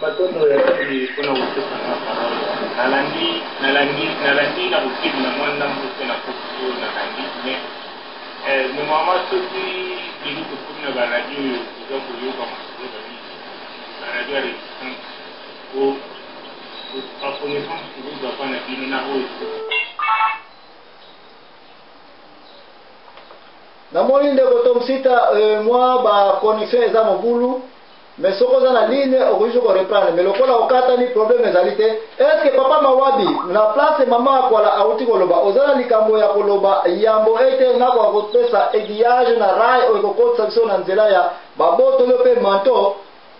Matondo ya kuna usiku nalandi na usiku na mwana mtu na kuku na kandi ni mama soki ili kukuna ba radio kwa kuyoka masuala na radio ya ko connaissance kuuza kwa na dini na hoyo na molinde kotomsita moi ba connexion eza mobulu mais soko za na ligne okoki ko reprendre mais lokola okata ni problème ezali te. Est-ce que papa Mawabi na place mama akwala auti koloba ozala likambo ya koloba yambo ete ngako akopesa aiguillage na rai okokotsa biso na nzela ya baboto yo pe manto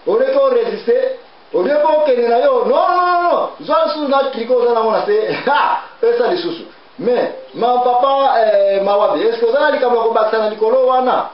oleko résister oleko kene na yo non zwa su na tricot za na mona se ha pesa lisusu mais ma papa Mawabi est-ce que ozala likambo ko baksa na likolo wana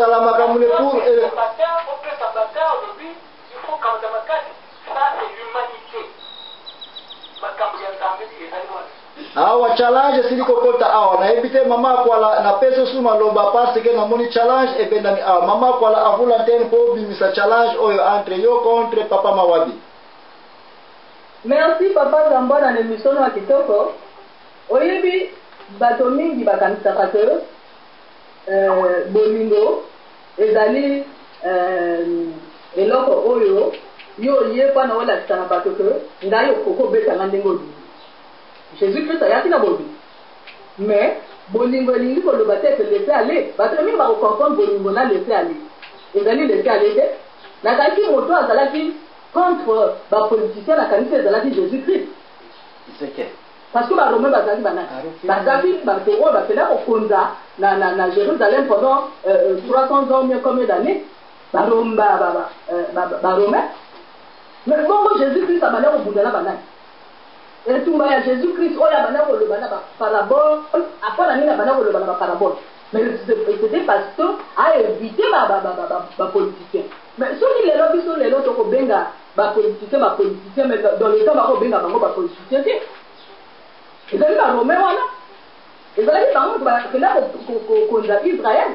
la makambo le pour et le awa challenge siliko kota awa na ebite mama kwala na peso suma loba parce que na moni challenge e bendani awa mama kwala avula ten po bimisa challenge oyo entre yo contre papa Mawabi. Merci papa Zambo na l'émission na kitoko oyebi bato mingi bakanisaka ke bolingo ezali eloko oyo yo ye pana wala tsana bato ke ngayo koko beta ndenge obi Jésus Christ ayaki na bobi mais bolingo lingi ko loba te laisser aller bato mingi ba comprendre bolingo na laisser aller ezali laisser aller te na kaki moto azalaki contre ba politicien na kanisa ezalaki Jésus Christ c'est que parce que ba romain bazali banana bazali ba tero ba fela ko konza na Jérusalem pendant 300 ans mieux combien d'années ba romain mais bon Jésus Christ a balé au bout de la banane et tout ya Jésus Christ oya bana ko le bana ba parabole après la nina bana ko le bana ba parabole mais c'était parce que a évité ba politicien mais soki les lobbies sont les lots ko benga ba politicien mais dans le temps ba ko benga bango ba politicien et ça la romain wana et ça dit bango ba kena ko Israël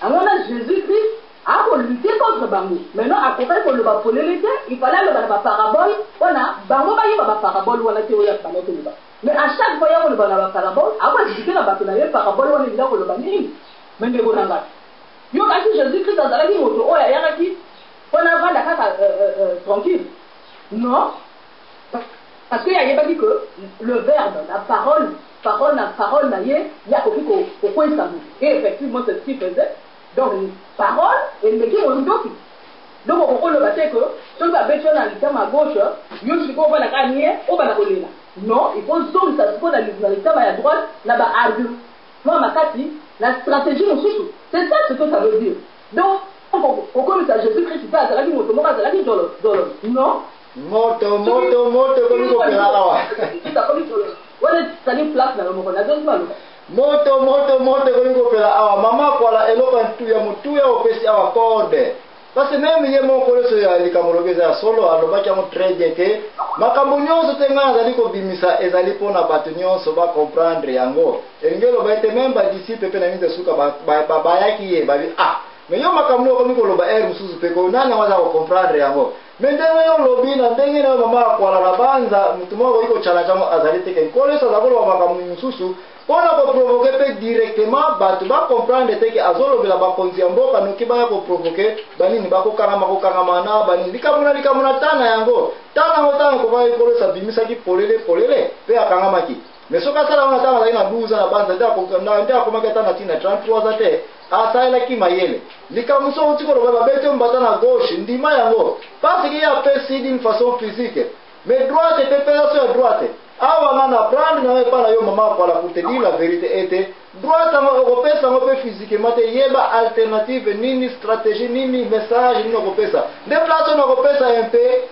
alors là Jésus Christ a lutté contre bango maintenant à côté ko le ba polélité il fallait le ba parabole wana bango ba yiba ba parabole wana te oya bana ko le ba mais à chaque fois ya ko le ba parabole après discuter na ba ko na parabole wana il a ko le ba nini mais ndeko nanga yo kasi Jésus Christ azalaki moto oya yakaki wana vanda kaka tranquille non parce qu'il y a dit que le verbe la parole na ye ya ko ko et effectivement c'est ce qu'il faisait. Donc, parole, et le qui on doki. Donc, on le battait que, si on va bêcher dans le terme à gauche, il faut qu'on va la gagner, on va la coller là. Non, il faut zone, ça se peut dans le terme à droite, là-bas, argue. Moi, ma cati, la stratégie mosusu. C'est ça ce que ça veut dire. Donc comme ça Jésus-Christ pas azalaki moto moko azalaki jolo non moto komi kopela awa wana tali place na moko na donc moto komi kopela awa mama kwala eloko ya mutuya opesi awa code parce que même ye moko leso ya likambo lokeza ya solo alobaki yango très bien ke makambo nyonso te ngai azali kobimisa ezali mpona bato nyonso bacomprendre yango elingi eloba ete même badisiple mpe na mingi esuka bayaki ye babi mais yo makambo okomi koloba ere mosusu mpe ko nani yango aza kocomprendre yango mais ndenge yo olobi na ndenge nayo mama akwala na banza motu moko akoki kochalenge yango azali teke nkolo eso aza koloba makambo mosusu mpona koprovoke mpe directement bato bacomprendre teke azolobela bakonzi ya mboka noki baya koprovoke banini bakokangama na banini likambo na tana yango tana ekobaka ekolo eso abimisaki polele mpe akangamaki mais soki asala ngo ntango azali na 12 na banza nde akomaki ata na ntina 33 aza te asalelaki mayele likambo so oti koloba babete mbata na gauche ndima yango parce que ye apesi d'une façon physique mais droite te peso ya droite awa nga na prendre na epa na yo mama akwala pour te dire la vérité ete droite yango okopesa yango mpe physiquement te yeba alternative nini stratégie nini message nini okopesa nde place ono okopesa mpe